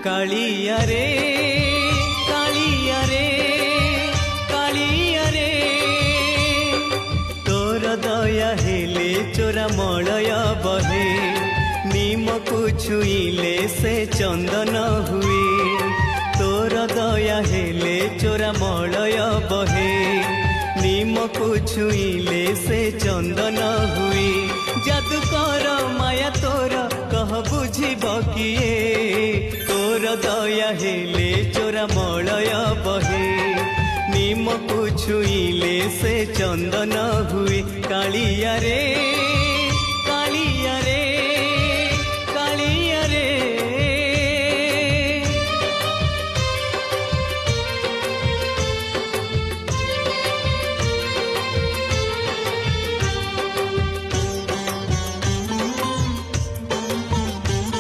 कालिया रे कालिया रे कालिया रे तोर दया हेले चोरा मलय बहे नीम को छुईले से चंदन हुए तोर दया हेले चोरा मलय बहे नीम को छुईले से चंदन हुए जादूकर माया तोर कह बुझिब किए तोर दया हेले चोरा मलय बहे नीम को छुईले से चंदन हुए कालिया रे।